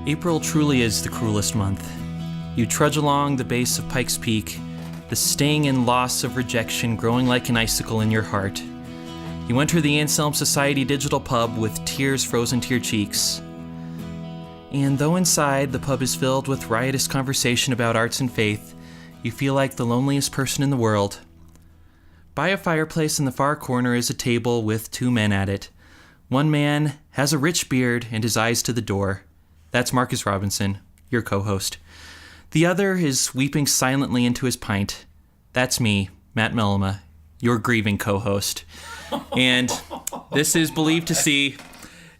April truly is the cruelest month. You trudge along the base of Pikes Peak, the sting and loss of rejection growing like an icicle in your heart. You enter the Anselm Society digital pub with tears frozen to your cheeks. And though inside the pub is filled with riotous conversation about arts and faith, you feel like the loneliest person in the world. By a fireplace in the far corner is a table with two men at it. One man has a rich beard and his eyes to the door. That's Marcus Robinson, your co-host. The other is weeping silently into his pint. That's me, Matt Mellema, your grieving co-host. And this is Believed to See,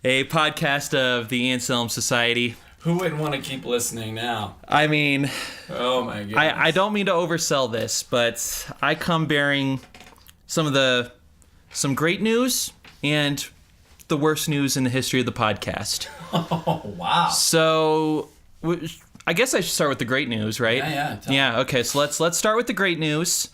a podcast of the Anselm Society. Who wouldn't want to keep listening now? I mean, oh my goodness. I don't mean to oversell this, but I come bearing some great news and the worst news in the history of the podcast. Oh, wow. So, I guess I should start with the great news, right? Yeah. Okay, so let's start with the great news.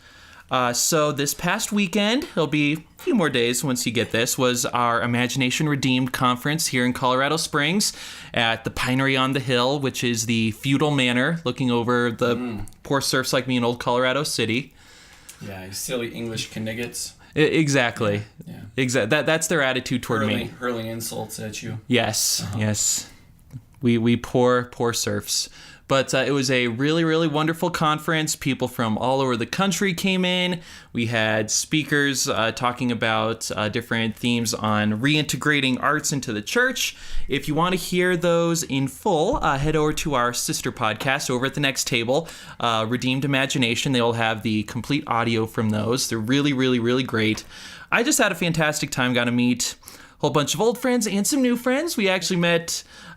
So this past weekend, it'll be a few more days once you get this, was our Imagination Redeemed conference here in Colorado Springs at the Pinery on the Hill, which is the feudal manor looking over the poor serfs like me in old Colorado City. Yeah, you silly English Kniggets. Exactly. Yeah. That's their attitude toward me. Hurling insults at you. Yes, yes. We poor serfs. But it was a really, really wonderful conference. People from all over the country came in. We had speakers talking about different themes on reintegrating arts into the church. If you want to hear those in full, head over to our sister podcast over at the next table, Redeemed Imagination. They will have the complete audio from those. They're really, really, really great. I just had a fantastic time. Got to meet a whole bunch of old friends and some new friends. We actually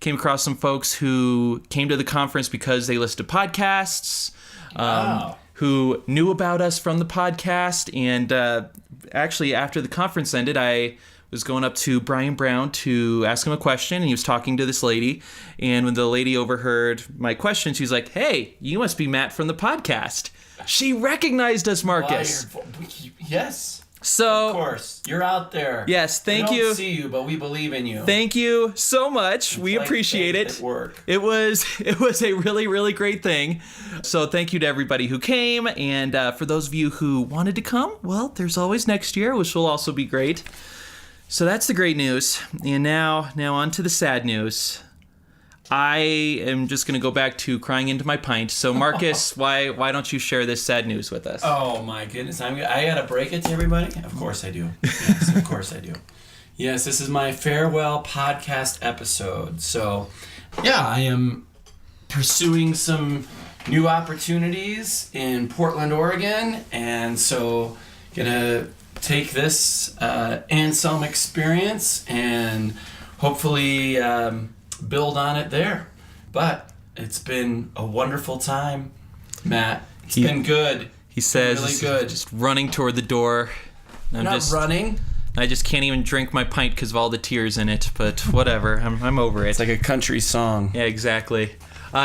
came across some folks who came to the conference because they listened to podcasts, who knew about us from the podcast. And actually, after the conference ended, I was going up to Brian Brown to ask him a question, and he was talking to this lady. And when the lady overheard my question, she's like, "Hey, you must be Matt from the podcast." She recognized us, Marcus. Yes. So, of course, you're out there. Yes, thank you. We don't see you, but we believe in you. Thank you so much. We appreciate it. It was a really, really great thing. So thank you to everybody who came, and for those of you who wanted to come, well, there's always next year, which will also be great. So that's the great news. And now on to the sad news. I am just going to go back to crying into my pint. So, Marcus, why don't you share this sad news with us? Oh, my goodness. I got to break it to everybody? Of course I do. Yes, of course I do. Yes, this is my farewell podcast episode. So, yeah, I am pursuing some new opportunities in Portland, Oregon. And so, going to take this Anselm experience and hopefully build on it there. But it's been a wonderful time, Matt. It's been good. He says, really good. Just running toward the door. Running. I just can't even drink my pint because of all the tears in it, but whatever. I'm over it. It's like a country song. Yeah, exactly.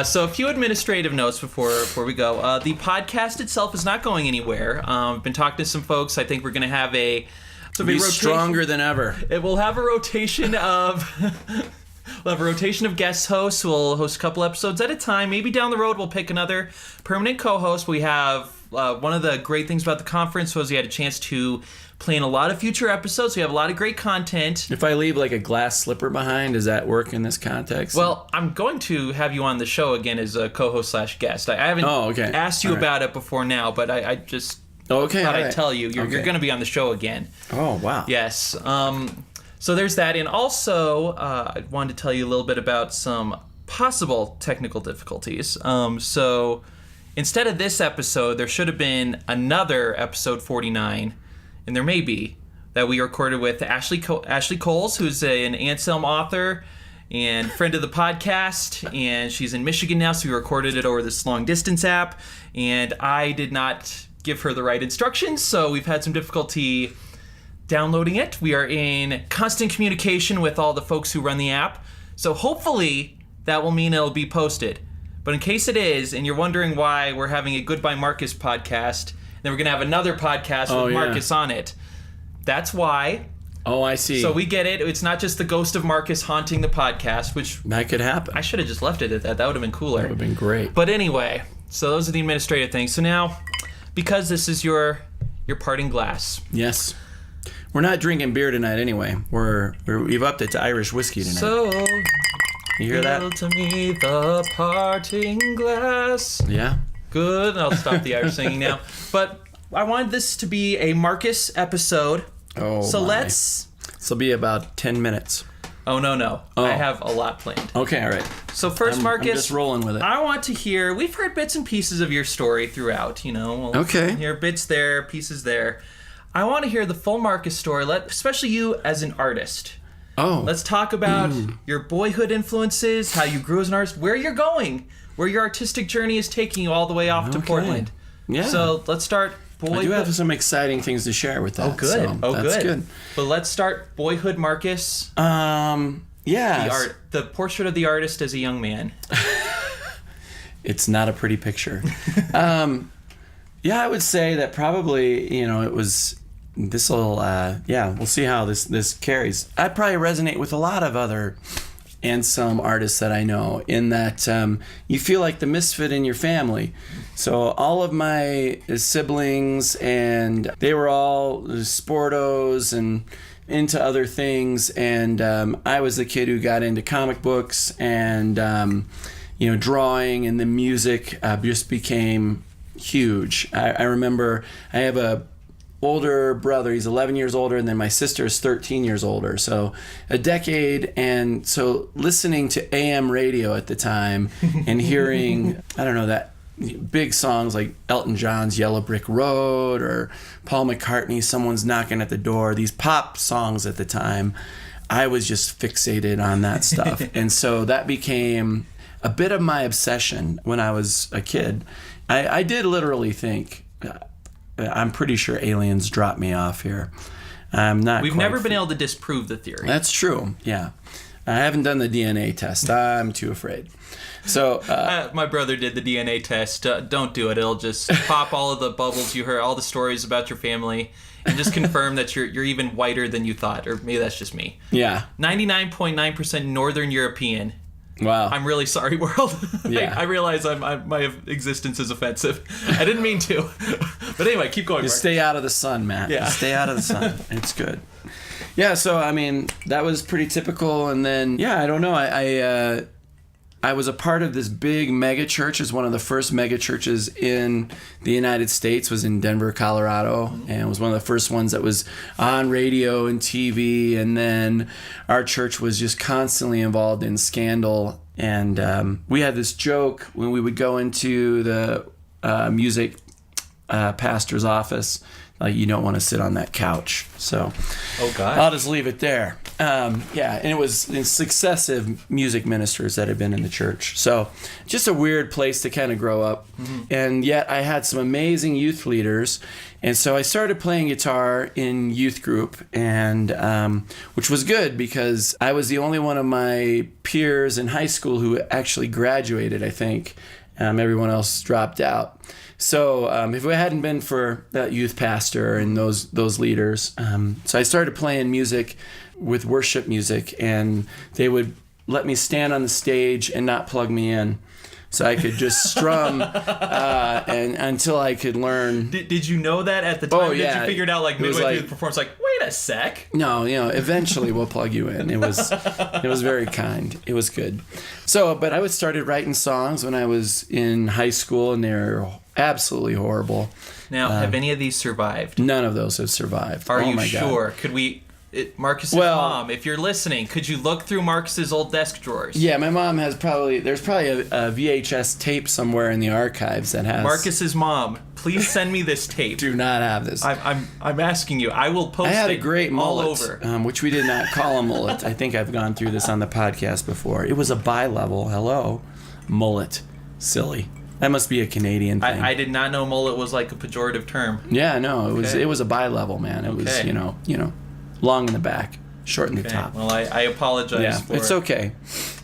So a few administrative notes before we go. The podcast itself is not going anywhere. I've been talking to some folks. I think we're going to have be stronger than ever. It will have a rotation of... We'll have a rotation of guest hosts. We'll host a couple episodes at a time. Maybe down the road we'll pick another permanent co-host. We have one of the great things about the conference was we had a chance to plan a lot of future episodes. We have a lot of great content. If I leave like a glass slipper behind, does that work in this context? Well, I'm going to have you on the show again as a co-host / guest. I haven't asked you about it before now, but I just thought I'd tell you. You're going to be on the show again. Oh, wow. Yes. So there's that, and also I wanted to tell you a little bit about some possible technical difficulties. So instead of this episode, there should have been another episode 49, and there may be, that we recorded with Ashley Coles, who's an Anselm author and friend of the podcast, and she's in Michigan now, so we recorded it over this long-distance app, and I did not give her the right instructions, so we've had some difficulty downloading it. We are in constant communication with all the folks who run the app. So hopefully that will mean it'll be posted. But in case it is, and you're wondering why we're having a Goodbye Marcus podcast, then we're going to have another podcast with Marcus on it. That's why. Oh, I see. So we get it. It's not just the ghost of Marcus haunting the podcast, which that could happen. I should have just left it at that. That would have been cooler. That would have been great. But anyway, so those are the administrative things. So now, because this is your parting glass. Yes. We're not drinking beer tonight anyway. We've upped it to Irish whiskey tonight. So, you hear that? to me the parting glass. Yeah. Good. I'll stop the Irish singing now. But I wanted this to be a Marcus episode. Oh, so my. This will be about 10 minutes. Oh, no. Oh. I have a lot planned. Okay, all right. So first, Marcus, I'm just rolling with it. I want to hear, we've heard bits and pieces of your story throughout, We'll okay. hear bits there, pieces there. I want to hear the full Marcus story, especially you as an artist. Oh. Let's talk about your boyhood influences, how you grew as an artist, where you're going, where your artistic journey is taking you all the way off to Portland. Yeah. So let's start boyhood. I do have some exciting things to share with that. Oh, good. So that's good. But let's start boyhood Marcus. Yeah. The portrait of the artist as a young man. It's not a pretty picture. Yeah, I would say that probably, it was, we'll see how this carries. I probably resonate with a lot of other and some artists that I know in that you feel like the misfit in your family. So all of my siblings, and they were all sportos and into other things, and I was the kid who got into comic books and drawing, and the music just became huge. I remember I have a older brother. He's 11 years older, and then my sister is 13 years older. So a decade. And so listening to AM radio at the time and hearing, that big songs like Elton John's Yellow Brick Road or Paul McCartney, Someone's Knocking at the Door, these pop songs at the time, I was just fixated on that stuff. And so that became a bit of my obsession when I was a kid. I did literally think, I'm pretty sure aliens dropped me off here. I'm not. We've never been able to disprove the theory. That's true. Yeah, I haven't done the DNA test. I'm too afraid. So my brother did the DNA test. Don't do it. It'll just pop all of the bubbles you heard, all the stories about your family, and just confirm that you're even whiter than you thought. Or maybe that's just me. Yeah. 99.9% Northern European. Wow. I'm really sorry, world. Yeah. I realize my existence is offensive. I didn't mean to. But anyway, keep going, Mark. Stay out of the sun, Matt. Yeah. Stay out of the sun. It's good. Yeah, so, that was pretty typical. And then, I don't know. I was a part of this big mega church. It's one of the first mega churches in the United States. Was in Denver, Colorado, and it was one of the first ones that was on radio and TV. And then our church was just constantly involved in scandal. And we had this joke when we would go into the music pastor's office. Like, you don't want to sit on that couch. So, oh God, I'll just leave it there. And it was successive music ministers that had been in the church. So, just a weird place to kind of grow up. Mm-hmm. And yet, I had some amazing youth leaders. And so, I started playing guitar in youth group, and which was good because I was the only one of my peers in high school who actually graduated, I think. Everyone else dropped out. So if it hadn't been for that youth pastor and those leaders, so I started playing music with worship music, and they would let me stand on the stage and not plug me in, so I could just strum and until I could learn. Did you know that at the time? Oh, yeah. Did you figure it out midway through the performance? Wait a sec. No, eventually we'll plug you in. It was very kind. It was good. So, but I started writing songs when I was in high school, and they were absolutely horrible. Now, have any of these survived? None of those have survived. Are you my sure? God. Could we... Marcus's mom, if you're listening, could you look through Marcus's old desk drawers? Yeah, my mom there's probably a VHS tape somewhere in the archives that has... Marcus's mom, please send me this tape. Do not have this. I'm asking you. I will post it all over. I had a great mullet, which we did not call a mullet. I think I've gone through this on the podcast before. It was a bi-level. Hello. Mullet. Silly. That must be a Canadian thing. I did not know mullet was like a pejorative term. Yeah, no, it was a bi-level, man. It was, long in the back, short in the top. Well, I apologize for it's okay.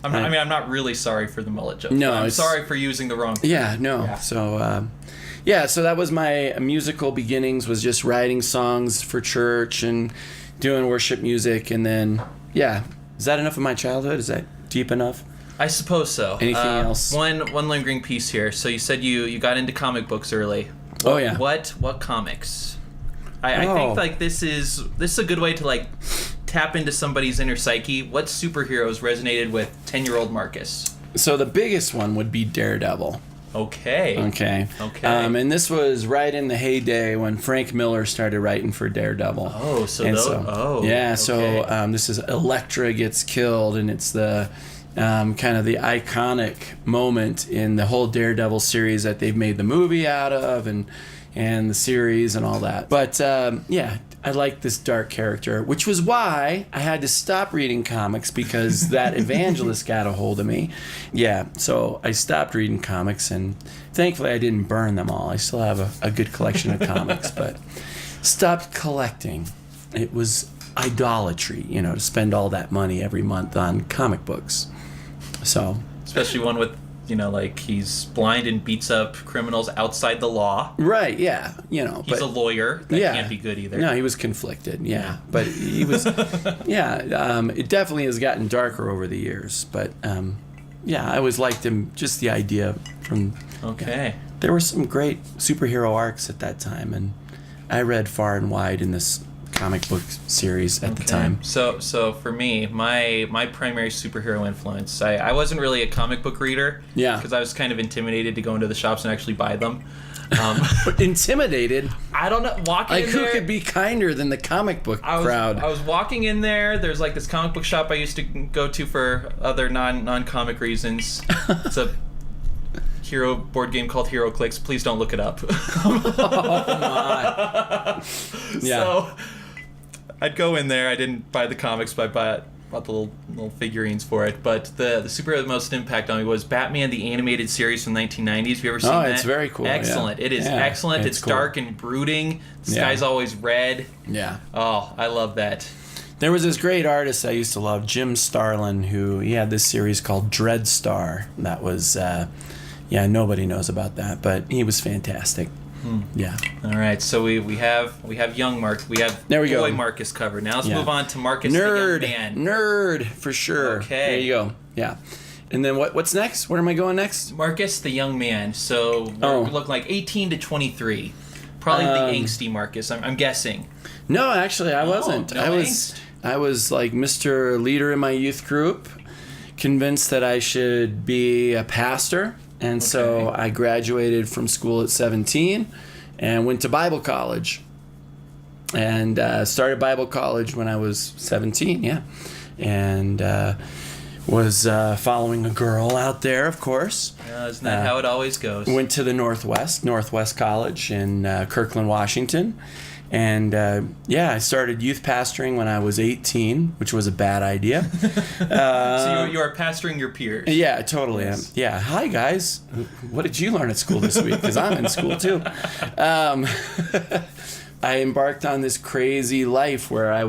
I'm not really sorry for the mullet joke. No, I'm sorry for using the wrong... Yeah, no. Yeah. So, so that was my musical beginnings, was just writing songs for church and doing worship music, and then, yeah. Is that enough of my childhood? Is that deep enough? I suppose so. Anything else? One lingering piece here. So you said you got into comic books early. Oh, yeah. What comics? I think like this is a good way to like tap into somebody's inner psyche. What superheroes resonated with 10-year-old Marcus? So the biggest one would be Daredevil. Okay. And this was right in the heyday when Frank Miller started writing for Daredevil. Oh, so this is Elektra gets killed, and it's the kind of the iconic moment in the whole Daredevil series that they've made the movie out of, and the series and all that. But I like this dark character, which was why I had to stop reading comics, because that evangelist got a hold of me. Yeah, so I stopped reading comics, and thankfully I didn't burn them all. I still have a good collection of comics, but stopped collecting. It was idolatry, to spend all that money every month on comic books. So, especially one with like he's blind and beats up criminals outside the law. Right, yeah. He's a lawyer. That can't be good either. No, he was conflicted, yeah. But he was, it definitely has gotten darker over the years. But, I always liked him, just the idea from... Okay. There were some great superhero arcs at that time, and I read far and wide in this comic book series at the time. So for me, my primary superhero influence, I wasn't really a comic book reader. Yeah. Because I was kind of intimidated to go into the shops and actually buy them. Intimidated? I don't know. Walking in there, who could be kinder than the comic book crowd? I was walking in there. There's like this comic book shop I used to go to for other non-comic reasons. It's a hero board game called Hero Clicks. Please don't look it up. Oh my. Yeah. So I'd go in there. I didn't buy the comics, but I bought the little figurines for it. But the superhero with most impact on me was Batman, the animated series from the 1990s. Have you ever seen that? Oh, it's very cool. Excellent. Yeah. It is excellent. It's cool. dark and brooding. The sky's always red. Yeah. Oh, I love that. There was this great artist I used to love, Jim Starlin, he had this series called Dreadstar. That was, nobody knows about that, but he was fantastic. Yeah. All right, so we have young Mark, we have boy Marcus covered. Now let's move on to Marcus, the young man. Nerd, for sure. Okay. There you go. Yeah. And then what's next? Where am I going next? Marcus, the young man. So we look like 18 to 23. Probably the angsty Marcus, I'm guessing. No, actually, I wasn't. No angst? I was like Mr. Leader in my youth group, convinced that I should be a pastor. And so I graduated from school at 17 and went to Bible college. And started Bible college when I was 17, And was following a girl out there, of course. Isn't that how it always goes? Went to the Northwest College in Kirkland, Washington. And I started youth pastoring when I was 18, which was a bad idea. So you are pastoring your peers. Yeah, totally. Yes. Yeah. Hi, guys. What did you learn at school this week? Because I'm in school too. I embarked on this crazy life where I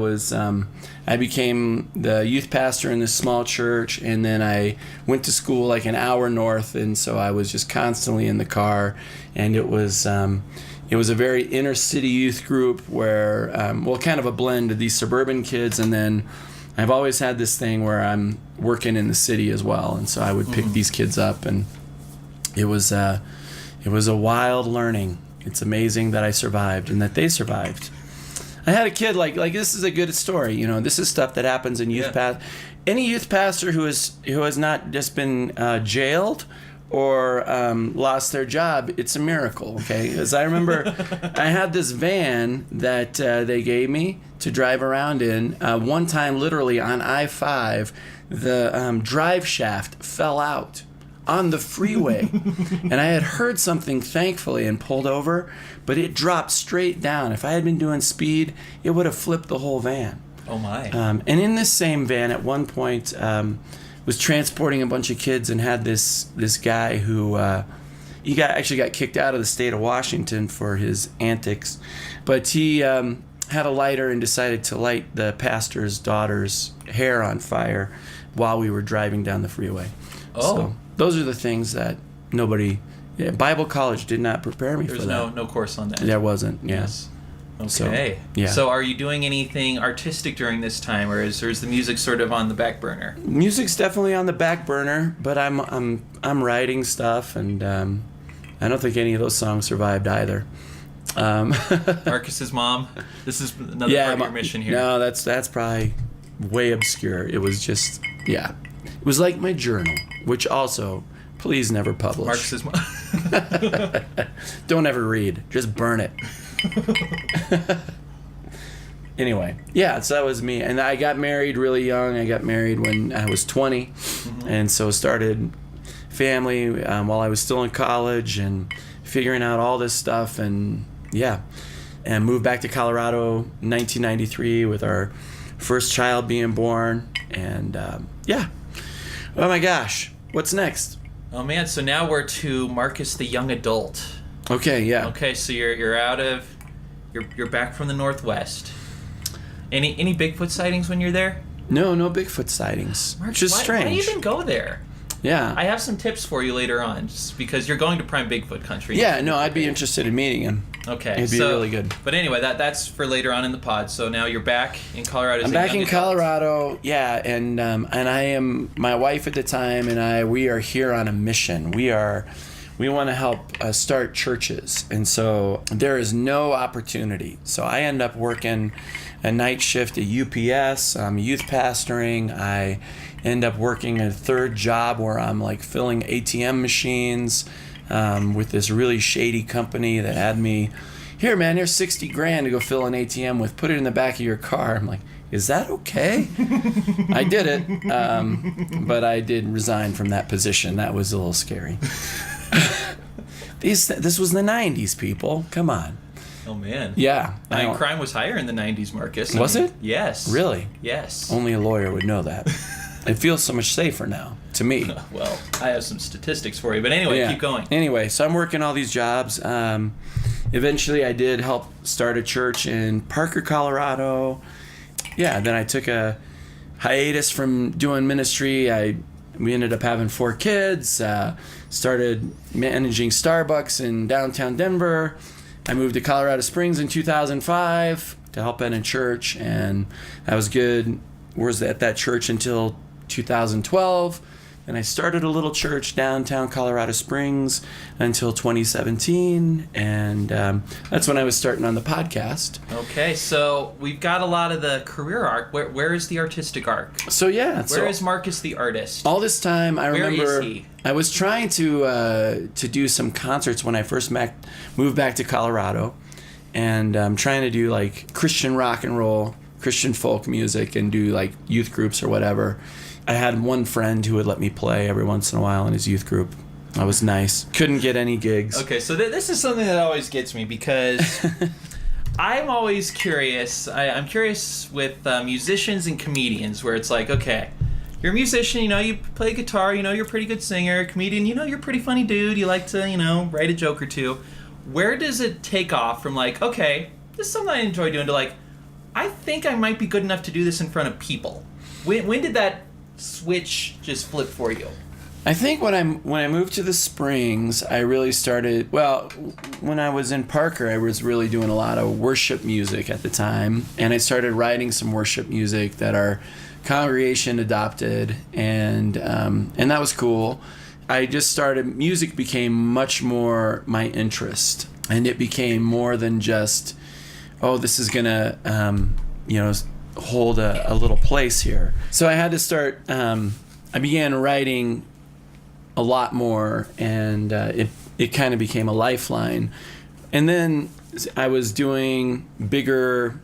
became the youth pastor in this small church, and then I went to school like an hour north, and so I was just constantly in the car, and it was a very inner city youth group where, kind of a blend of these suburban kids, and then I've always had this thing where I'm working in the city as well, and so I would pick these kids up, and it was a wild learning. It's amazing that I survived and that they survived. I had a kid like this is a good story. This is stuff that happens in youth any youth pastor who has not just been jailed or lost their job, it's a miracle, okay? Because I remember I had this van that they gave me to drive around in. One time, literally, on I-5, the drive shaft fell out on the freeway. And I had heard something, thankfully, and pulled over, but it dropped straight down. If I had been doing speed, it would have flipped the whole van. Oh, my. And in this same van, at one point... was transporting a bunch of kids and had this guy who actually got kicked out of the state of Washington for his antics, but he had a lighter and decided to light the pastor's daughter's hair on fire while we were driving down the freeway. Oh, so those are the things that Bible college did not prepare me for that. There's no course on that. There wasn't. Yes. Okay. So are you doing anything artistic during this time, or is the music sort of on the back burner? Music's definitely on the back burner, but I'm writing stuff, and I don't think any of those songs survived either. Marcus's mom. This is another part of your mission here. No, that's probably way obscure. It was just it was like my journal, which also please never publish. Marcus's mom. Don't ever read. Just burn it. Anyway, so that was me. And I got married really young. I got married when I was 20. Mm-hmm. And so started family while I was still in college and figuring out all this stuff. And and moved back to Colorado in 1993 with our first child being born. And oh my gosh, what's next? Oh man, so now we're to Marcus the young adult. Okay, yeah. Okay, so you're out of you're back from the Northwest. Any Bigfoot sightings when you're there? No Bigfoot sightings. Marcus, Just strange. Why do you even go there? Yeah. I have some tips for you later on, just because you're going to prime Bigfoot country. Yeah, no, I'd be interested in meeting him. Okay. It'd be really good. But anyway, that's for later on in the pod. So now you're back in Colorado. I'm back in Colorado, and I am, my wife at the time and we are here on a mission. We want to help start churches, and so there is no opportunity. So I end up working a night shift at UPS. I'm youth pastoring. I end up working a third job where I'm like filling ATM machines with this really shady company that had me, here man, here's $60,000 to go fill an ATM with, put it in the back of your car. I'm like, is that okay? I did it, but I did resign from that position. That was a little scary. This was the 90s, people. Come on. Oh, man. Yeah. I mean, crime was higher in the 90s, Marcus. Was it? Yes. Really? Yes. Only a lawyer would know that. It feels so much safer now, to me. Well, I have some statistics for you. But anyway, keep going. Anyway, so I'm working all these jobs. Eventually, I did help start a church in Parker, Colorado. Yeah, then I took a hiatus from doing ministry. We ended up having 4 kids, started managing Starbucks in downtown Denver. I moved to Colorado Springs in 2005 to help in a church, and that was good. Was at that church until 2012. And I started a little church downtown Colorado Springs until 2017, and that's when I was starting on the podcast. Okay, so we've got a lot of the career arc. Where is the artistic arc? So where is Marcus the artist? All this time, I remember Where is he? I was trying to do some concerts when I first moved back to Colorado, and I'm trying to do like Christian rock and roll, Christian folk music, and do like youth groups or whatever. I had one friend who would let me play every once in a while in his youth group. That was nice. Couldn't get any gigs. Okay, so this is something that always gets me because I'm always curious. I'm curious with musicians and comedians where it's like, okay, you're a musician, you play guitar, you're a pretty good singer. A comedian, you're a pretty funny dude. You like to, write a joke or two. Where does it take off from like, okay, this is something I enjoy doing to like, I think I might be good enough to do this in front of people? When did that switch just flip for you? I think when I moved to the Springs, I really started, when I was in Parker, I was really doing a lot of worship music at the time, and I started writing some worship music that our congregation adopted, and that was cool. I just started, music became much more my interest, and it became more than just, this is gonna, hold a little place here. So I had to start, I began writing a lot more, and it kind of became a lifeline. And then I was doing bigger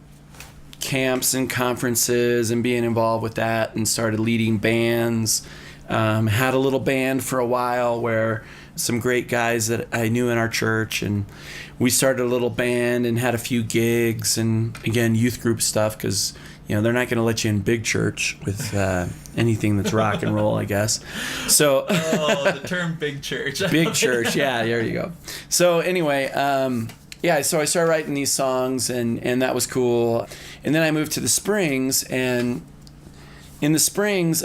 camps and conferences and being involved with that, and started leading bands. Had a little band for a while where some great guys that I knew in our church, and we started a little band and had a few gigs, and again, youth group stuff, because they're not going to let you in big church with anything that's rock and roll, I guess. So the term big church. Big church, yeah, there you go. So anyway, so I started writing these songs, and that was cool. And then I moved to the Springs, and in the Springs,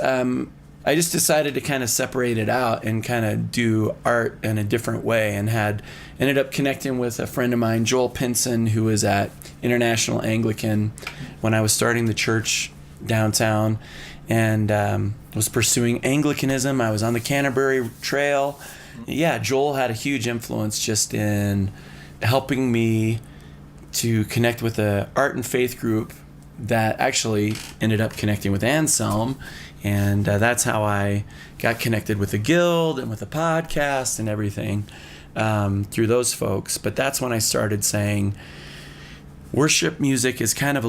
I just decided to kind of separate it out and kind of do art in a different way, and ended up connecting with a friend of mine, Joel Pinson, who was at International Anglican when I was starting the church downtown, and was pursuing Anglicanism. I was on the Canterbury Trail. Yeah, Joel had a huge influence just in helping me to connect with a art and faith group that actually ended up connecting with Anselm. And that's how I got connected with the guild and with the podcast and everything through those folks. But that's when I started saying worship music is kind of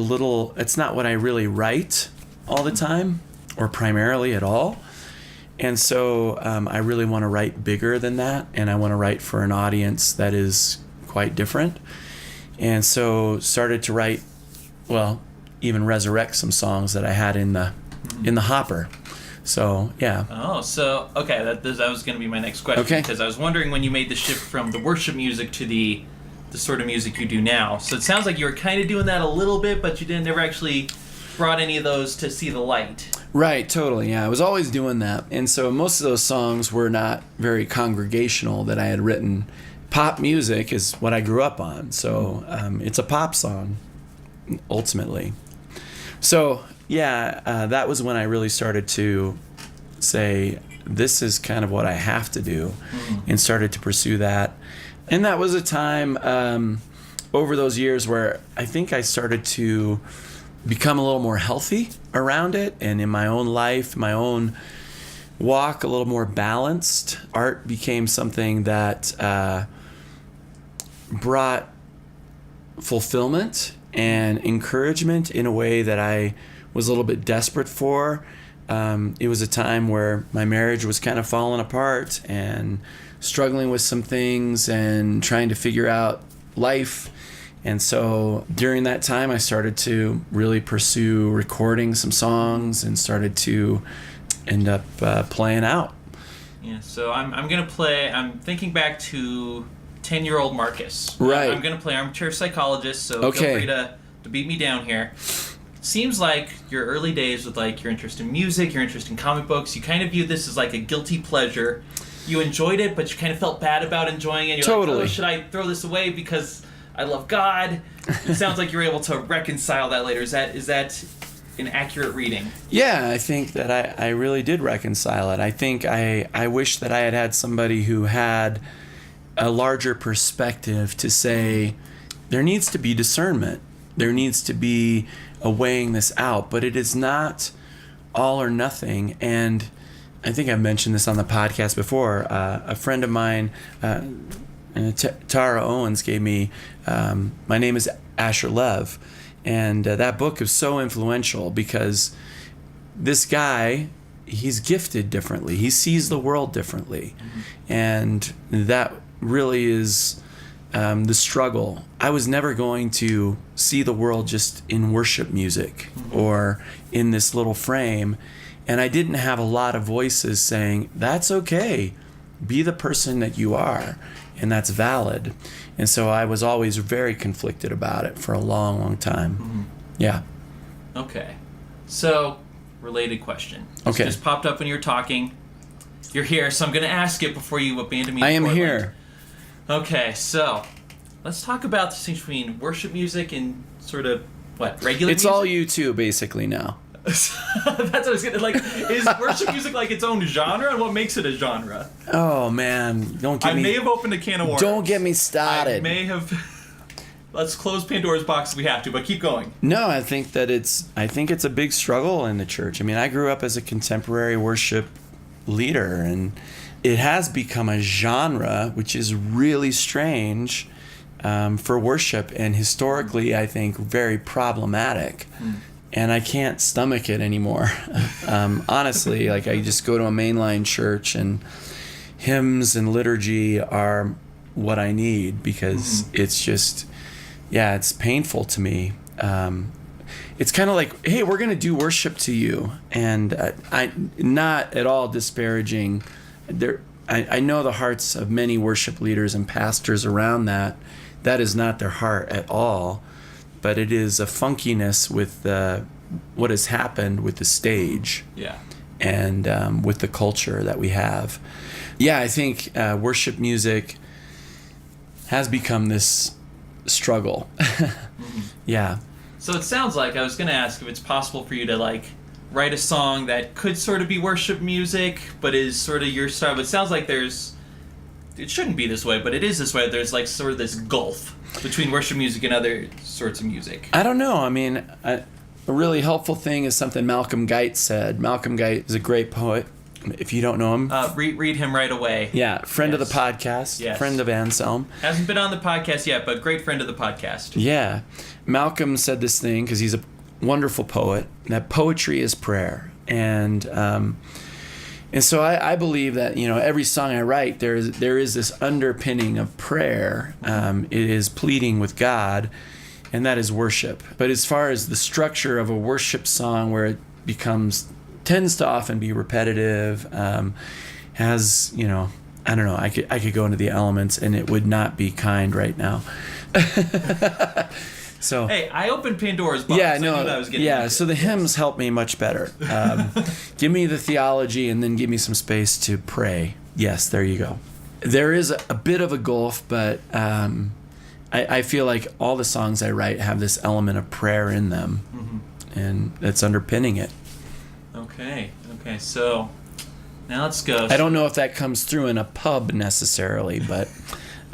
it's not what I really write all the time or primarily at all. And so I really want to write bigger than that. And I want to write for an audience that is quite different. And so started to write, even resurrect some songs that I had in the hopper. So, yeah. Oh, so, okay, that was going to be my next question. Okay. Because I was wondering when you made the shift from the worship music to the sort of music you do now. So it sounds like you were kind of doing that a little bit, but you never actually brought any of those to see the light. Right, totally, yeah. I was always doing that. And so most of those songs were not very congregational that I had written. Pop music is what I grew up on. So it's a pop song, ultimately. So, yeah, that was when I really started to say, this is kind of what I have to do, and started to pursue that. And that was a time over those years where I think I started to become a little more healthy around it, and in my own life, my own walk, a little more balanced. Art became something that brought fulfillment and encouragement in a way that I was a little bit desperate for. It was a time where my marriage was kind of falling apart and struggling with some things and trying to figure out life. And so during that time, I started to really pursue recording some songs and started to end up playing out. Yeah, so I'm thinking back to 10-year-old Marcus. Right. I'm going to play armchair psychologist, so Okay. feel free to beat me down here. Seems like your early days with like your interest in music, your interest in comic books, you kind of viewed this as like a guilty pleasure. You enjoyed it, but you kind of felt bad about enjoying it. You're Totally. like, oh, should I throw this away because I love God? It sounds like you were able to reconcile that later. Is that an accurate reading? Yeah, I think that I really did reconcile it. I think I wish that I had somebody who had a larger perspective to say there needs to be discernment. There needs to be a weighing this out, but it is not all or nothing. And I think I've mentioned this on the podcast before. A friend of mine, Tara Owens, gave me My Name is Asher Lev. And that book is so influential because this guy, he's gifted differently. He sees the world differently. And that really is the struggle. I was never going to see the world just in worship music or in this little frame. And I didn't have a lot of voices saying, that's okay. Be the person that you are. And that's valid. And so I was always very conflicted about it for a long, long time. Yeah. Okay. So, related question. Okay. This popped up when you were talking. You're here, so I'm going to ask it before you abandon me. I am Portland. here. Okay, so let's talk about the distinction between worship music and sort of, regular It's music? all you two basically now. That's what I was gonna is worship music like its own genre, and what makes it a genre? Oh man, I may have opened a can of worms. Don't get me started. I may have. Let's close Pandora's box if we have to, but keep going. No, I think it's a big struggle in the church. I mean, I grew up as a contemporary worship leader, and it has become a genre, which is really strange for worship, and historically, I think, very problematic. And I can't stomach it anymore. Honestly, like I just go to a mainline church and hymns and liturgy are what I need because it's just, it's painful to me. It's kind of like, hey, we're going to do worship to you. And I not at all disparaging. I know the hearts of many worship leaders and pastors around that. That is not their heart at all. But it is a funkiness with what has happened with the stage. Yeah. and with the culture that we have. Yeah, I think worship music has become this struggle. Yeah. So it sounds like, I was going to ask if it's possible for you to like write a song that could sort of be worship music, but is sort of your style. But it sounds like it shouldn't be this way, but it is this way. There's like sort of this gulf between worship music and other sorts of music. I don't know. I mean, a really helpful thing is something Malcolm Guite said. Malcolm Guite is a great poet. If you don't know him, read him right away. Yeah, friend of the podcast, friend of Anselm. Hasn't been on the podcast yet, but great friend of the podcast. Yeah, Malcolm said this thing because he's a wonderful poet. That poetry is prayer, and so I believe that every song I write there is this underpinning of prayer. It is pleading with God, and that is worship. But as far as the structure of a worship song, where it tends to often be repetitive, has, I don't know, I could go into the elements and it would not be kind right now. So hey, I opened Pandora's box. Yeah, I knew what I was getting into. So the hymns help me much better. Give me the theology and then give me some space to pray. Yes, there you go. There is a bit of a gulf, but I feel like all the songs I write have this element of prayer in them, and that's underpinning it. Okay, so now let's go. I don't know if that comes through in a pub necessarily, but...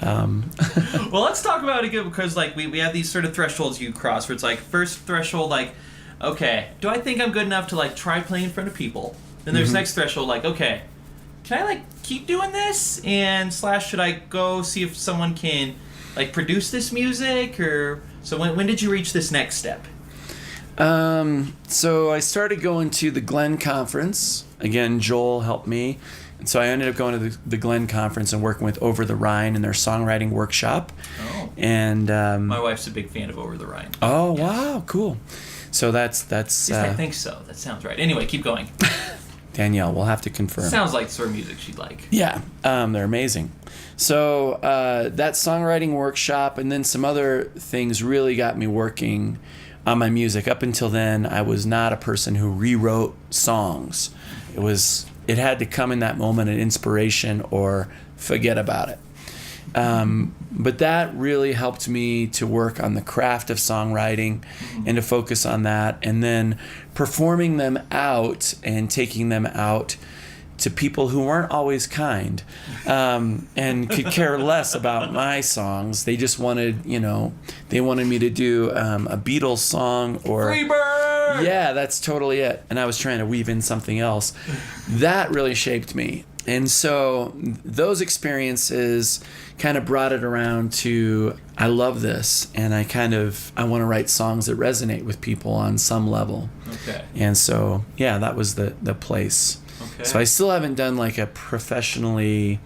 Well, let's talk about it again, because like we have these sort of thresholds you cross, where it's like, first threshold, like, okay, do I think I'm good enough to like try playing in front of people? Then there's next threshold, like, okay, can I like keep doing this? And / should I go see if someone can like produce this music? Or so when did you reach this next step? So I started going to the Glen Conference. Again, Joel helped me. And so I ended up going to the Glen Conference and working with Over the Rhine in their songwriting workshop. Oh. And my wife's a big fan of Over the Rhine. Oh, yes. Wow, cool. So that's I think so. That sounds right. Anyway, keep going. Danielle, we'll have to confirm. Sounds like the sort of music she'd like. Yeah, they're amazing. So that songwriting workshop and then some other things really got me working on my music. Up until then, I was not a person who rewrote songs. It had to come in that moment of inspiration or forget about it. But that really helped me to work on the craft of songwriting and to focus on that, and then performing them out and taking them out to people who weren't always kind, and could care less about my songs. They just wanted, they wanted me to do a Beatles song or... Freebird! Yeah, that's totally it. And I was trying to weave in something else. That really shaped me. And so those experiences kind of brought it around to, I love this, and I want to write songs that resonate with people on some level. Okay. And so, yeah, that was the place. Okay. So I still haven't done like a professionally...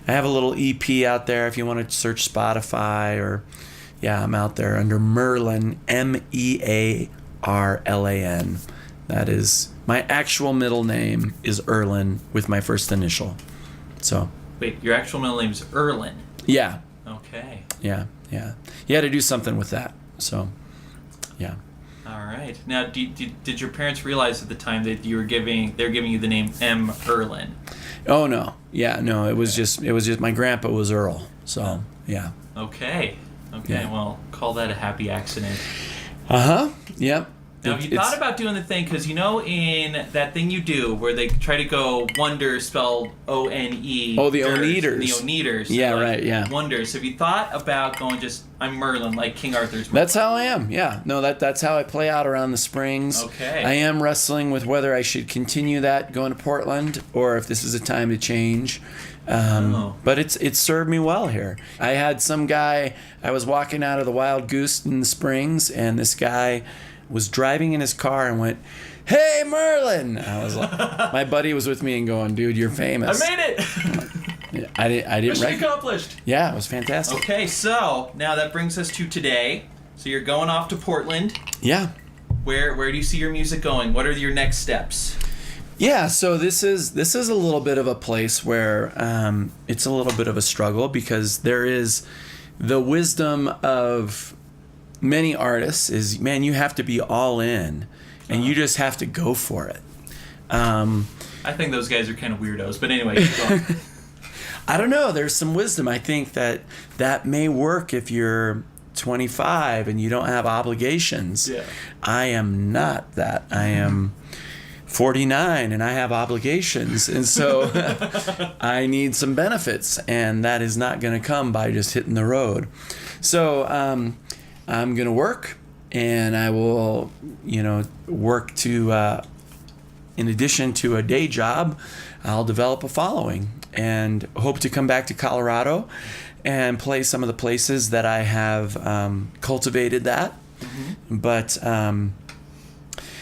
I have a little EP out there if you want to search Spotify, or... Yeah, I'm out there under Merlin, Mearlan. That is... My actual middle name is Erlin with my first initial. So... Wait, your actual middle name is Erlin? Yeah. Okay. Yeah. You had to do something with that. So, yeah. All right. Now, did your parents realize at the time that they're giving you the name M. Erlin? Oh no. Yeah, no. It was just my grandpa was Earl. So, yeah. Okay. Yeah. Well, call that a happy accident. Yep. Now, have you thought about doing the thing, because in that thing you do where they try to go wonder spelled O-N-E. Oh, the Oneaters. The Oneaters. Yeah, like, right, yeah. Wonders. Have you thought about going just, I'm Merlin, like King Arthur's Merlin? That's how I am, yeah. No, that's how I play out around the Springs. Okay. I am wrestling with whether I should continue that going to Portland or if this is a time to change. But it's served me well here. I had some guy, I was walking out of the Wild Goose in the Springs, and this guy was driving in his car and went, "Hey, Merlin!" I was like, my buddy was with me and going, "Dude, you're famous." I made it! I didn't Mission accomplished! Yeah, it was fantastic. Okay, so now that brings us to today. So you're going off to Portland. Yeah. Where do you see your music going? What are your next steps? Yeah, so this is a little bit of a place where it's a little bit of a struggle, because there is the wisdom of many artists is, man, you have to be all in, and you just have to go for it. I think those guys are kind of weirdos, but anyway, keep going. I don't know. There's some wisdom. I think that may work if you're 25 and you don't have obligations. Yeah. I am not that. I am 49 and I have obligations, and so I need some benefits, and that is not going to come by just hitting the road. So I'm going to work, and I will, work to, in addition to a day job, I'll develop a following and hope to come back to Colorado and play some of the places that I have cultivated that. Mm-hmm. But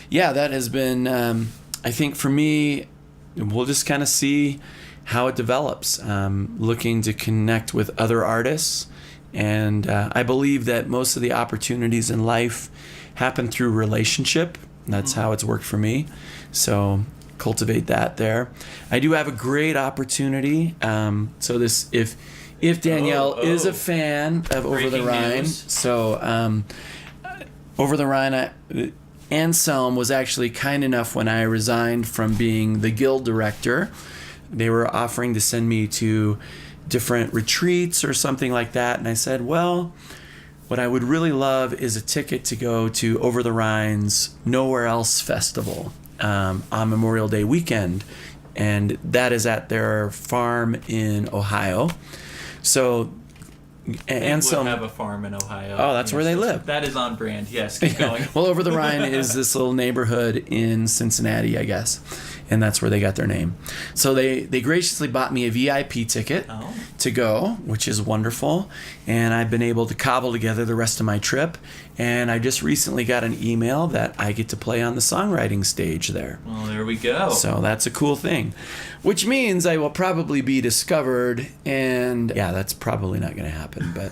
that has been, I think for me, we'll just kind of see how it develops. Looking to connect with other artists. And I believe that most of the opportunities in life happen through relationship. That's how it's worked for me. So cultivate that there. I do have a great opportunity. So this, if Danielle is a fan of Over the Rhine, so Over the Rhine, Anselm was actually kind enough when I resigned from being the guild director. They were offering to send me to different retreats or something like that, and I said, well, what I would really love is a ticket to go to Over the Rhine's Nowhere Else Festival on Memorial Day weekend, and that is at their farm in Ohio. So Anselm have a farm in Ohio. Oh, that's where they live. That is on brand. Yes, keep going. Well, Over the Rhine is this little neighborhood in Cincinnati, I guess, and that's where they got their name. So they graciously bought me a VIP ticket to go, which is wonderful, and I've been able to cobble together the rest of my trip, and I just recently got an email that I get to play on the songwriting stage there. Well, there we go. So that's a cool thing, which means I will probably be discovered, and that's probably not going to happen, but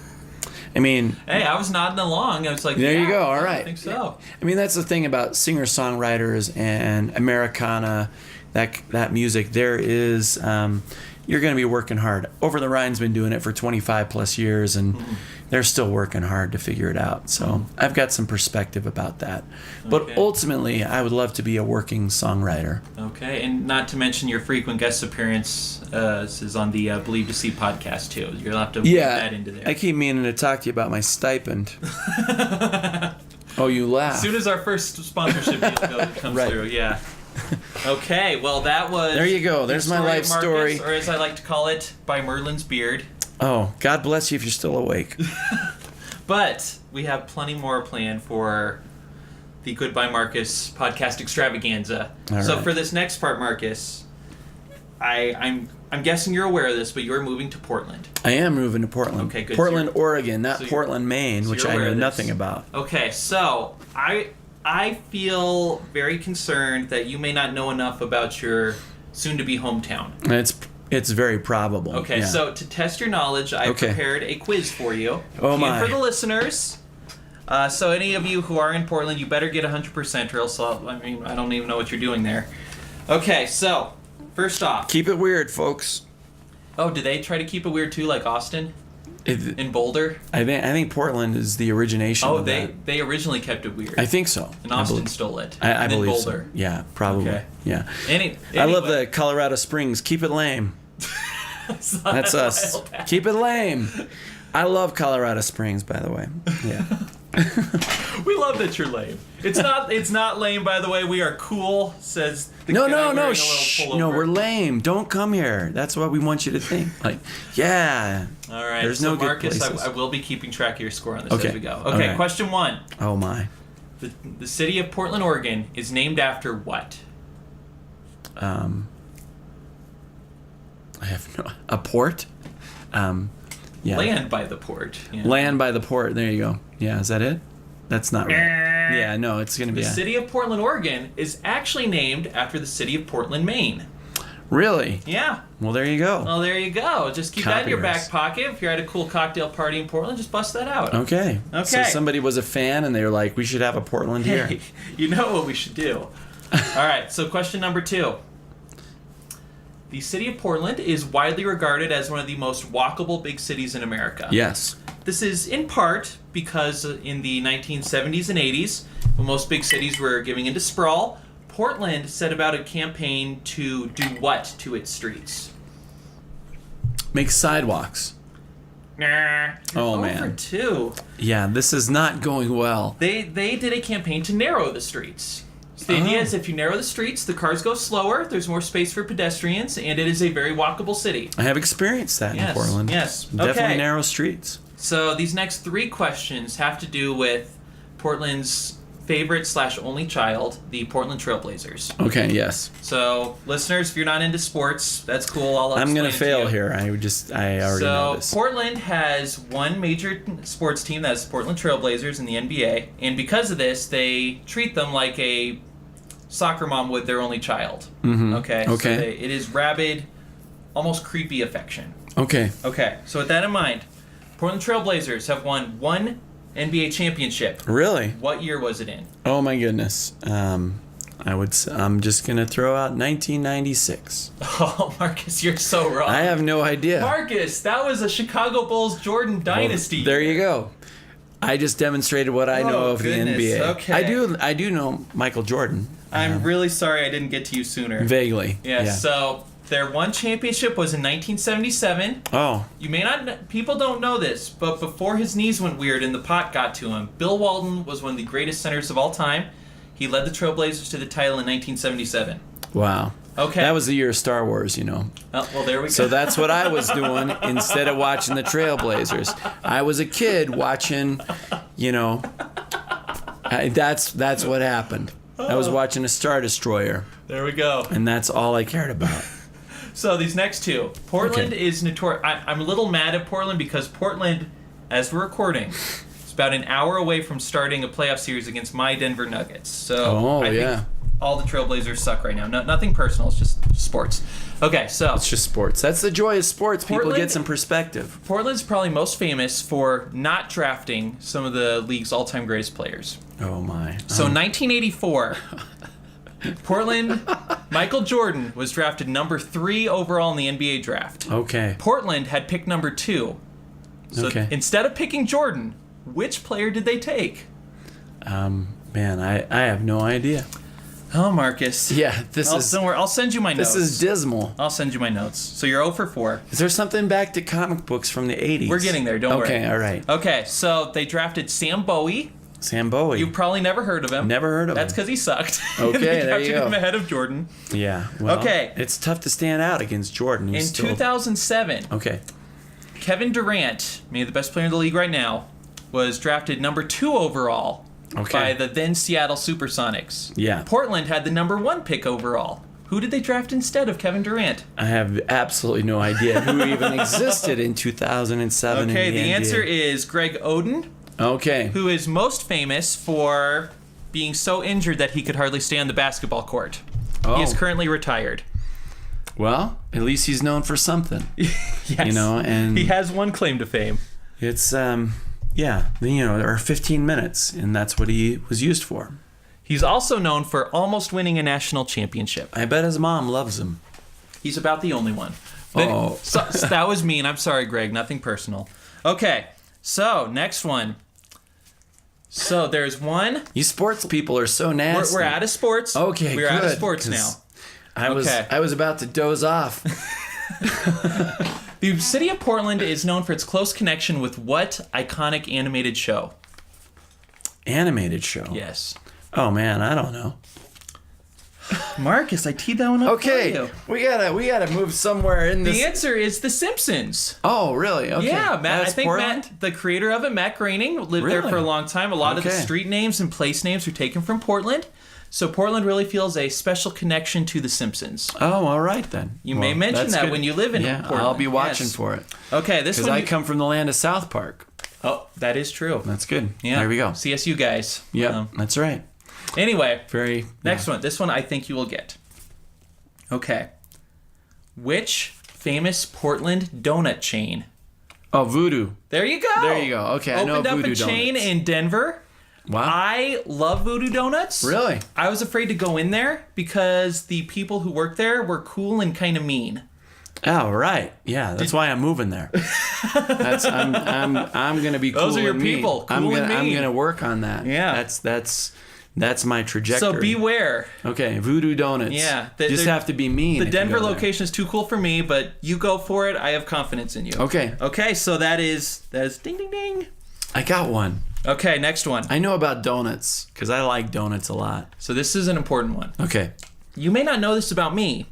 I mean... Hey, I was nodding along. I was like, there you go, all right. I think so. I mean, that's the thing about singer-songwriters and Americana, that music. There is... you're going to be working hard. Over the Rhine's been doing it for 25 plus years, and they're still working hard to figure it out. So I've got some perspective about that. But ultimately, I would love to be a working songwriter. Okay, and not to mention your frequent guest appearance is on the Believe to See podcast, too. You'll have to put that into there. I keep meaning to talk to you about my stipend. Oh, you laugh. As soon as our first sponsorship deal comes through, yeah. Okay, well, that was... There you go. There's my life story. Or as I like to call it, By Merlin's Beard. Oh, God bless you if you're still awake. But we have plenty more planned for the Goodbye Marcus podcast extravaganza. So for this next part, Marcus, I'm guessing you're aware of this, but you're moving to Portland. I am moving to Portland. Okay, good. Portland, Oregon, not Portland, Maine, which I know nothing about. Okay, so I feel very concerned that you may not know enough about your soon-to-be hometown. It's very probable. Okay, so to test your knowledge, I prepared a quiz for you. Oh, my. And for the listeners, so any of you who are in Portland, you better get 100% or else I don't even know what you're doing there. Okay, so first off. Keep it weird, folks. Oh, did they try to keep it weird too, like Austin? In Boulder? I think Portland is the origination of that. Oh, they originally kept it weird. I think so. And Austin stole it. I believe Boulder. So. Yeah, probably. Okay. Yeah. Anyway. I love the Colorado Springs. Keep it lame. That's us. Keep it lame. I love Colorado Springs, by the way. Yeah. We love that you're lame. It's not lame, by the way. We are cool, says the guy wearing a little pullover. No, we're lame. Don't come here. That's what we want you to think. Like, yeah. All right. There's so no Marcus, good places. I will be keeping track of your score on this as we go. Okay, question 1. Oh, my. The city of Portland, Oregon is named after what? I have a port? Yeah. Land by the port. Yeah. Land by the port. There you go. Yeah, is that it? That's not right. Yeah, no, it's going to be... The city of Portland, Oregon is actually named after the city of Portland, Maine. Really? Yeah. Well, there you go. Well, there you go. Just keep that in your back pocket. If you're at a cool cocktail party in Portland, just bust that out. Okay. So somebody was a fan and they were like, we should have a Portland here. Hey, you know what we should do. All right, so question number 2. The city of Portland is widely regarded as one of the most walkable big cities in America. Yes. This is in part because in the 1970s and 80s, when most big cities were giving into sprawl, Portland set about a campaign to do what to its streets? Make sidewalks. Nah. Oh, Over man. 2. Yeah, this is not going well. They did a campaign to narrow the streets. So the idea is if you narrow the streets, the cars go slower, there's more space for pedestrians, and it is a very walkable city. I have experienced that in Portland. Yes. Definitely Okay. narrow streets. So these next 3 questions have to do with Portland's favorite/only child, the Portland Trailblazers. Okay, yes. So, listeners, if you're not into sports, that's cool. I'm going to explain it fail you. here. I already know this. So, Portland has one major sports team, that's Portland Trailblazers in the NBA, and because of this, they treat them like a soccer mom would their only child. Mm-hmm. Okay? Okay. So it is rabid, almost creepy affection. Okay. Okay, so with that in mind, Portland Trailblazers have won 1 NBA championship. Really? What year was it in? Oh my goodness. I'm just going to throw out 1996. Oh, Marcus, you're so wrong. I have no idea. Marcus, that was a Chicago Bulls Jordan dynasty. Well, there you go. I just demonstrated what I know of goodness. the NBA. Okay. I do know Michael Jordan. I'm really sorry I didn't get to you sooner. Vaguely. Yeah, Yeah. so their one championship was in 1977. Oh. You may not, people don't know this, but before his knees went weird and the pot got to him, Bill Walton was one of the greatest centers of all time. He led the Trailblazers to the title in 1977. Wow. Okay. That was the year of Star Wars, you know. Oh, well, there we go. So that's what I was doing instead of watching the Trailblazers. I was a kid watching, you know, that's what happened. I was watching a Star Destroyer, There we go. and that's all I cared about. So these next 2. Portland Okay. is notorious. I'm a little mad at Portland because Portland, as we're recording, is about an hour away from starting a playoff series against my Denver Nuggets. So I think all the Trailblazers suck right now. No, nothing personal. It's just sports. Okay, so It's just sports. That's the joy of sports. People Portland- get some perspective. Portland's probably most famous for not drafting some of the league's all-time greatest players. Oh, my. So in 1984, Portland, Michael Jordan was drafted number 3 overall in the NBA draft. Okay. Portland had picked number 2. So Okay. instead of picking Jordan, which player did they take? Man, I have no idea. Oh, Marcus. Yeah, Don't worry, I'll send you my notes. this is dismal. I'll send you my notes. So you're 0 for 4. Is there something back to comic books from the 80s? We're getting there, don't worry. Okay, all right. Okay, so they drafted Sam Bowie. Sam Bowie. You've probably never heard of him. Never heard of That's him. because he sucked. Okay, They there drafted you go. him ahead of Jordan. Yeah. Well, Okay. It's tough to stand out against Jordan. In He's still... 2007, Okay. Kevin Durant, maybe the best player in the league right now, was drafted number 2 overall Okay. by the then Seattle Supersonics. Yeah. Portland had the number 1 pick overall. Who did they draft instead of Kevin Durant? I have absolutely no idea who even existed in 2007. Okay, in the NBA. answer is Greg Oden, Okay. who is most famous for being so injured that he could hardly stay on the basketball court. Oh. He is currently retired. Well, at least he's known for something. Yes. You know, and He has one claim to fame. it's yeah, you know, there are 15 minutes, and that's what he was used for. He's also known for almost winning a national championship. I bet his mom loves him. He's about the only one. But Oh. so that was mean. I'm sorry, Greg. Nothing personal. Okay, so next one. So there's one. You sports people are so nasty. We're out of sports. Okay, We're out of good, sports 'cause now. I was about to doze off. The city of Portland is known for its close connection with what iconic animated show? Animated show. Yes. Oh man, I don't know. Marcus, I teed that one up for Okay, you. we gotta move somewhere in this. The answer is The Simpsons. Oh, really? Okay. Yeah, Matt. That's I think Portland? Matt, the creator of it, Matt Groening, lived there Really? for a long time. A lot of the Okay. street names and place names are taken from Portland. So Portland really feels a special connection to The Simpsons. Oh, all right then. You may mention that's that good. when you live in Yeah, Portland. I'll be watching Yes. for it. Okay, this Because one. I come from the land of South Park. Oh, that is true. That's good. Yeah. There we go. CSU guys. Yeah, that's right. Anyway, Very. next one. This one I think you will get. Okay. Which famous Portland donut chain? Oh, Voodoo. There you go. There you go. Okay, I know Opened up Voodoo a chain Donuts. in Denver. Wow. I love Voodoo Donuts. Really? I was afraid to go in there because the people who worked there were cool and kind of mean. Oh, right. Yeah, that's why I'm moving there. I'm gonna be cool. Those are your and mean. people, I'm cool gonna and I'm mean. gonna work on that. Yeah. That's That's my trajectory. So beware. Okay, Voodoo Donuts. Yeah. Just have to be mean. The if you Denver go there. location is too cool for me, but you go for it. I have confidence in you. Okay. Okay, so that is ding, ding, ding. I got one. Okay, next one. I know about donuts because I like donuts a lot. So this is an important one. Okay. You may not know this about me.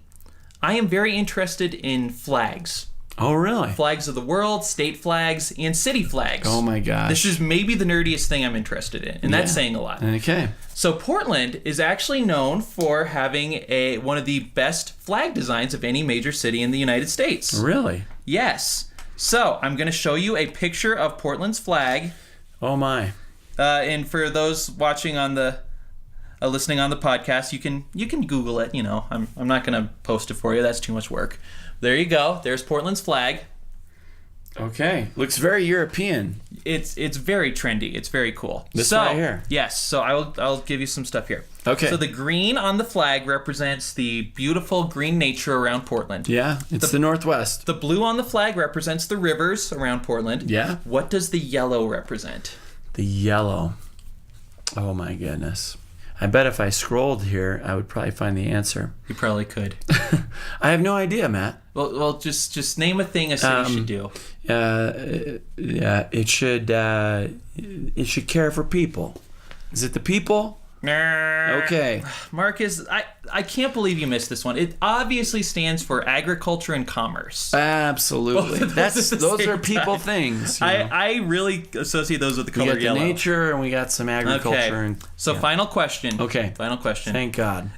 I am very interested in flags. Oh, really? Flags of the world, state flags, and city flags. Oh, my gosh. This is maybe the nerdiest thing I'm interested in, and that's saying a lot. Okay. So Portland is actually known for having one of the best flag designs of any major city in the United States. Really? Yes. So I'm going to show you a picture of Portland's flag. Oh, my. And for those watching on the listening on the podcast, you can Google it. I'm not going to post it for you. That's too much work. There you go. There's Portland's flag. Okay. Looks very European. It's very trendy. It's very cool. This right here. Yes. So I'll give you some stuff here. Okay. So the green on the flag represents the beautiful green nature around Portland. Yeah, it's the Northwest. The blue on the flag represents the rivers around Portland. Yeah. What does the yellow represent? The yellow. Oh, my goodness. I bet if I scrolled here, I would probably find the answer. You probably could. I have no idea, Matt. Well, just name a thing a city should do. Yeah, it should care for people. Is it the people? Okay. Marcus, I can't believe you missed this one. It obviously stands for agriculture and commerce. Absolutely. Those are people things. You know? I really associate those with the color we got yellow. the nature and we got some agriculture. Okay. And, So final question. Okay. Final question. Thank God.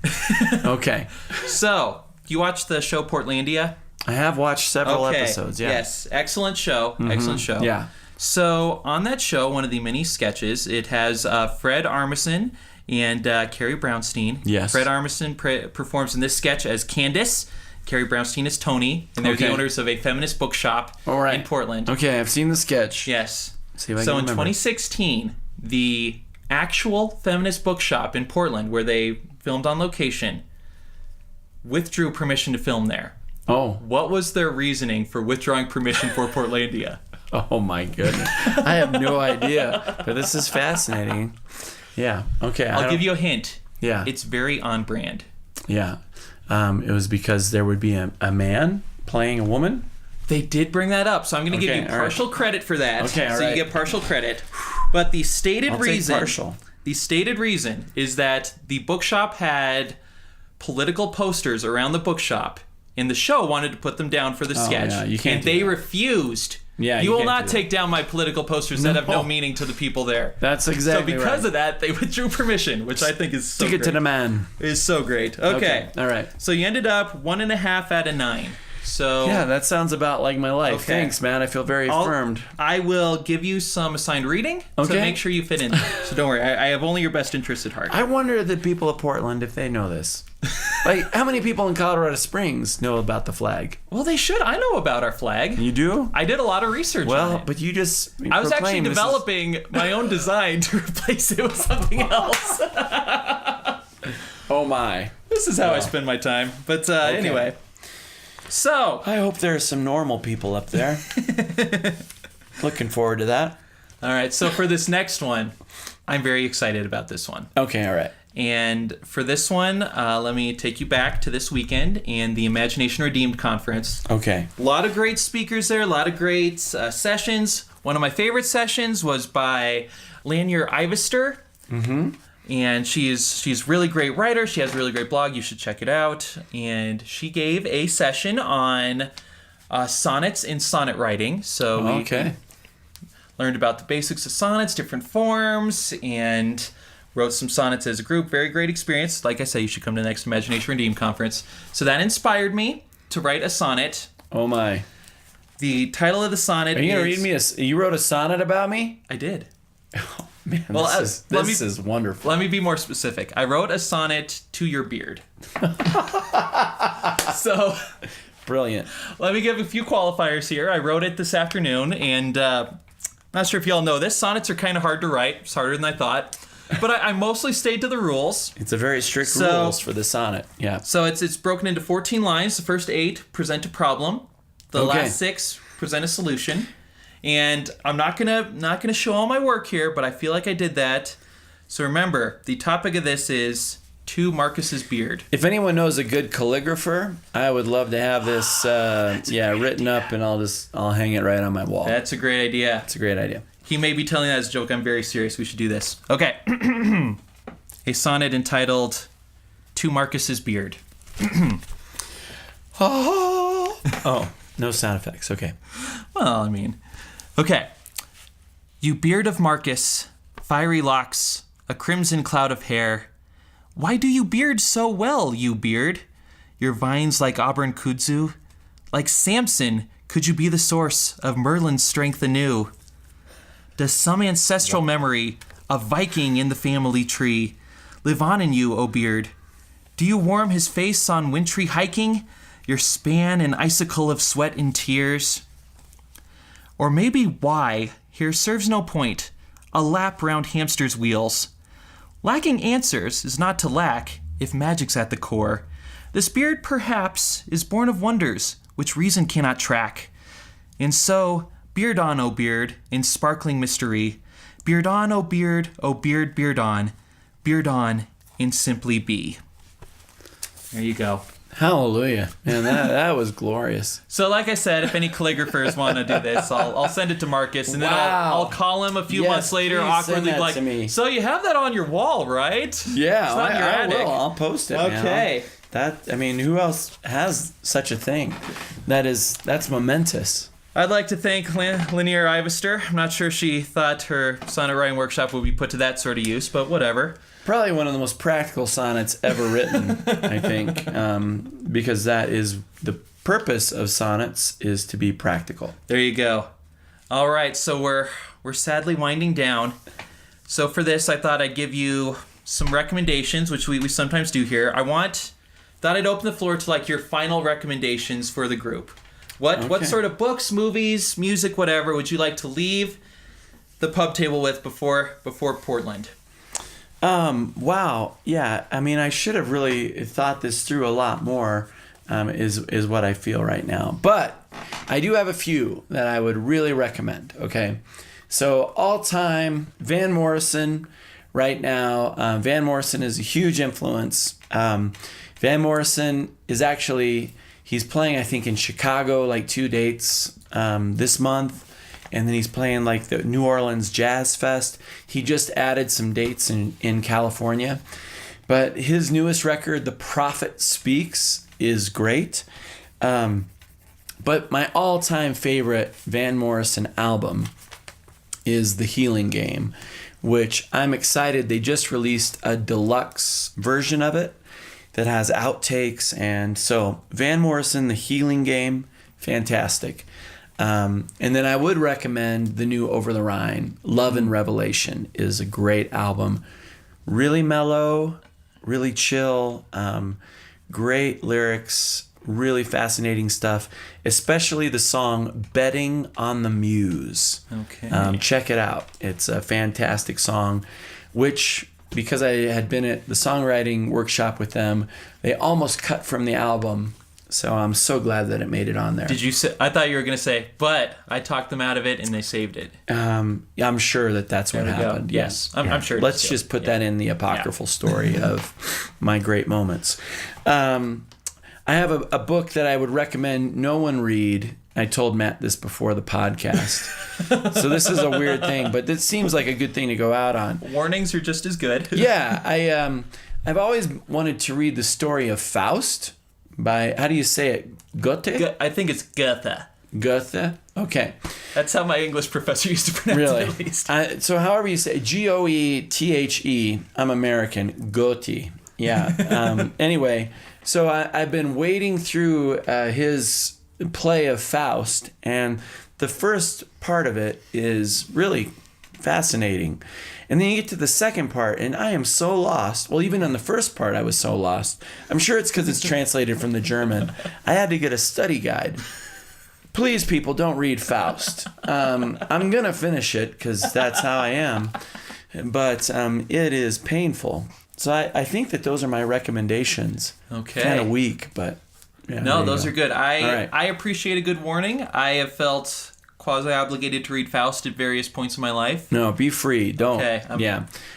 Okay. So, you watch the show Portlandia? I have watched several episodes. Yeah. Yes. Excellent show. Mm-hmm. Excellent show. Yeah. So, on that show, one of the mini sketches, it has Fred Armisen and Carrie Brownstein. Yes. Fred Armisen performs in this sketch as Candace. Carrie Brownstein is Tony, and they're the owners of a feminist bookshop in Portland. Okay, I've seen the sketch. Yes. See if I so can in remember. 2016, the actual feminist bookshop in Portland, where they filmed on location, withdrew permission to film there. Oh. What was their reasoning for withdrawing permission for Portlandia? Oh my goodness. I have no idea. But this is fascinating. Yeah. Okay. I'll give you a hint. Yeah. It's very on brand. Yeah. It was because there would be a man playing a woman. They did bring that up, so I'm going to give you partial credit for that. Okay, all so right. you get partial credit. But the stated reason, partial. the stated reason is that the bookshop had political posters around the bookshop, and the show wanted to put them down for the sketch. Yeah, you can't and do they that. refused. Yeah, you will can't not do take down my political posters that have no meaning to the people there. That's exactly So because of that, they withdrew permission, which I think is so Stick it great. to the man. Is so great. Okay. All right. So you ended up 1.5 out of 9. So Yeah, that sounds about like my life. Okay. Thanks, man. I feel very affirmed. I will give you some assigned reading to Okay. make sure you fit in. So don't worry. I have only your best interest at heart. I wonder the people of Portland if they know this. Like, how many people in Colorado Springs know about the flag? Well, they should. I know about our flag. You do? I did a lot of research on Well, it. but you just I was actually proclaimed this is- developing my own design to replace it with something else. Oh my. This is how I spend my time. But anyway. So, I hope there are some normal people up there. Looking forward to that. all right. So for this next one, I'm very excited about this one. Okay, all right. And for this one, let me take you back to this weekend and the Imagination Redeemed conference. Okay. A lot of great speakers there, a lot of great sessions. One of my favorite sessions was by Lanier Ivester. Mm-hmm. And she's really great writer. She has a really great blog. You should check it out. And she gave a session on sonnets and sonnet writing. So we learned about the basics of sonnets, different forms, and wrote some sonnets as a group. Very great experience. Like I say, you should come to the next Imagination Redeemed conference. So that inspired me to write a sonnet. Oh my. The title of the sonnet Are you going to read me you wrote a sonnet about me? I did. Oh man, Well, this is wonderful. Let me be more specific. I wrote a sonnet to your beard. So, Brilliant. let me give a few qualifiers here. I wrote it this afternoon, and not sure if y'all know this. Sonnets are kind of hard to write. It's harder than I thought. But I mostly stayed to the rules. It's a very strict So- rules for the sonnet. Yeah. So it's broken into 14 lines. The first 8 present a problem. The last 6 present a solution. And I'm not gonna show all my work here, but I feel like I did that So remember, the topic of this is To Marcus's Beard. If anyone knows a good calligrapher, I would love to have this written up, and I'll hang it right on my wall. That's a great idea. It's a great idea. He may be telling that as a joke. I'm very serious. We should do this. Okay. A sonnet entitled To Marcus's Beard. Oh, no sound effects. Okay. Well, I mean, okay. You beard of Marcus, fiery locks, a crimson cloud of hair. Why do you beard so well, you beard? Your vines like auburn kudzu? Like Samson, could you be the source of Merlin's strength anew? Does some ancestral memory, a Viking in the family tree, live on in you, O beard? Do you warm his face on wintry hiking? Your span an icicle of sweat and tears? Or maybe why, here serves no point, a lap round hamster's wheels. Lacking answers is not to lack, if magic's at the core. This beard, perhaps, is born of wonders, which reason cannot track. And so, beard on, O beard, in sparkling mystery. Beard on, O beard, beard on. Beard on, in simply be. There you go. Hallelujah. Man, that was glorious. So like I said, if any calligraphers want to do this, I'll send it to Marcus, and then I'll call him a few months later awkwardly send that like, to me. so you have that on your wall, right? Yeah, It's not in your I attic. will. I'll post it. Man. Okay. Who else has such a thing? That's momentous. I'd like to thank Linear Ivester. I'm not sure she thought her sonnet writing workshop would be put to that sort of use, but whatever. Probably one of the most practical sonnets ever written, I think, because that is the purpose of sonnets, is to be practical. There you go. All right, so we're sadly winding down. So for this, I thought I'd give you some recommendations, which we sometimes do here. Thought I'd open the floor to like your final recommendations for the group. What sort of books, movies, music, whatever would you like to leave the pub table with before Portland? Wow. Yeah. I mean, I should have really thought this through a lot more, is what I feel right now. But I do have a few that I would really recommend. Okay. So all time, Van Morrison right now. Van Morrison is a huge influence. Van Morrison is actually, he's playing, I think, in Chicago, like 2 dates, this month. And then he's playing like the New Orleans Jazz Fest. He just added some dates in California. But his newest record, The Prophet Speaks, is great. But my all-time favorite Van Morrison album is The Healing Game, which I'm excited. They just released a deluxe version of it that has outtakes. And so Van Morrison, The Healing Game, fantastic. And then I would recommend the new Over the Rhine. Love and Revelation is a great album. Really mellow, really chill, great lyrics, really fascinating stuff, especially the song Betting on the Muse. Okay. Check it out. It's a fantastic song, which, because I had been at the songwriting workshop with them, they almost cut from the album. So I'm so glad that it made it on there. Did you say? I thought you were going to say, but I talked them out of it and they saved it. I'm sure that's what happened. Go. Yes, I'm sure. Let's just put that in the apocryphal story of my great moments. I have a book that I would recommend no one read. I told Matt this before the podcast. So this is a weird thing, but this seems like a good thing to go out on. Warnings are just as good. Yeah, I've always wanted to read the story of Faust by, how do you say it? Goethe? I think it's Goethe. Goethe? Okay. That's how my English professor used to pronounce it, at least. So however you say Goethe, I'm American, Goethe. Yeah. Anyway, so I've been wading through his play of Faust, and the first part of it is really fascinating. And then you get to the second part, and I am so lost. Well, even in the first part, I was so lost. I'm sure it's because it's translated from the German. I had to get a study guide. Please, people, don't read Faust. I'm going to finish it because that's how I am. But it is painful. So I think that those are my recommendations. Okay. Kind of weak, but... Yeah, no, those go. are good. Right. I appreciate a good warning. I have felt quasi-obligated to read Faust at various points in my life. No, be free. Don't. Okay,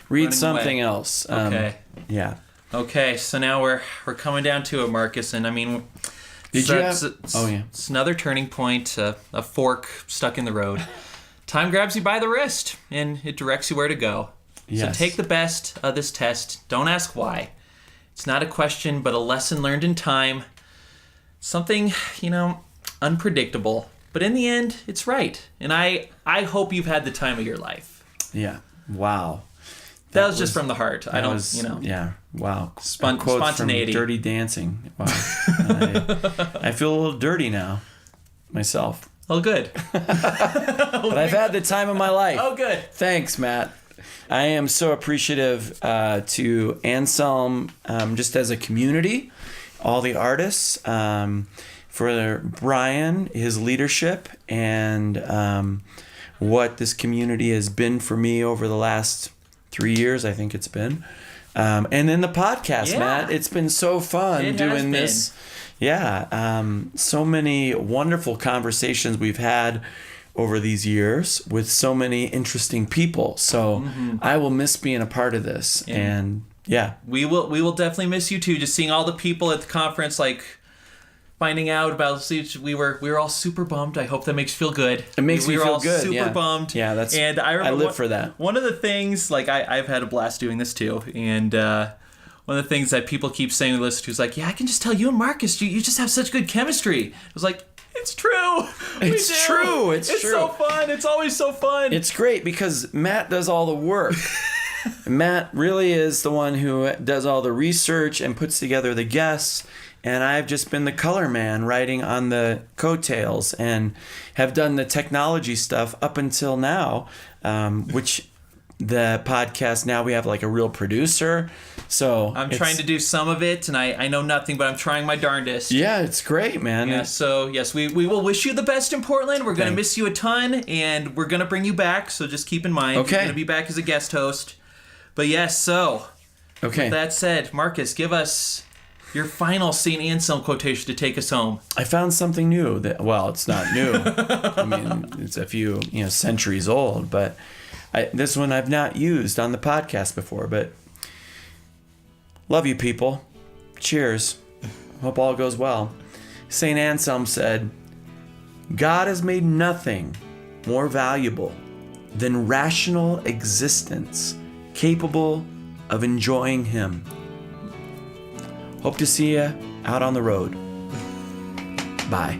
Read running something away. else. Okay. Yeah. Okay, so now we're coming down to it, Marcus, and I mean, it's another turning point, a fork stuck in the road. Time grabs you by the wrist, and it directs you where to go. Yes. So take the best of this test. Don't ask why. It's not a question, but a lesson learned in time. Something, unpredictable. But in the end, it's right. And I hope you've had the time of your life. Yeah. Wow. That was just from the heart. Yeah. Wow. Spontaneity. From Dirty Dancing. Wow. I feel a little dirty now, myself. Oh, good. But I've had the time of my life. Oh, good. Thanks, Matt. I am so appreciative to Anselm, just as a community, all the artists, for Brian, his leadership, and what this community has been for me over the last 3 years, I think it's been. And then the podcast, Matt. It's been so fun doing this. Yeah. So many wonderful conversations we've had over these years with so many interesting people. So I will miss being a part of this. And we will definitely miss you too. Just seeing all the people at the conference, like finding out about we were all super bummed. I hope that makes you feel good. It makes me feel good. Super bummed. Yeah, and I live for that. One of the things, like I've had a blast doing this too, and one of the things that people keep saying to listen to is like, yeah, I can just tell you and Marcus, you just have such good chemistry. I was like, it's true. It's true. It's true. So fun. It's always so fun. It's great because Matt does all the work. Matt really is the one who does all the research and puts together the guests. And I've just been the color man writing on the coattails and have done the technology stuff up until now, which the podcast, now we have like a real producer. So I'm trying to do some of it, and I know nothing, but I'm trying my darndest. Yeah, it's great, man. Yeah, so yes, we will wish you the best in Portland. We're going to miss you a ton, and we're going to bring you back, so just keep in mind. Okay. You're going to be back as a guest host. But yes, so with that said, Marcus, give us your final St. Anselm quotation to take us home. I found something new it's not new. I mean, it's a few centuries old, but this one I've not used on the podcast before. But love you, people. Cheers. Hope all goes well. St. Anselm said, God has made nothing more valuable than rational existence capable of enjoying Him. Hope to see you out on the road. Bye.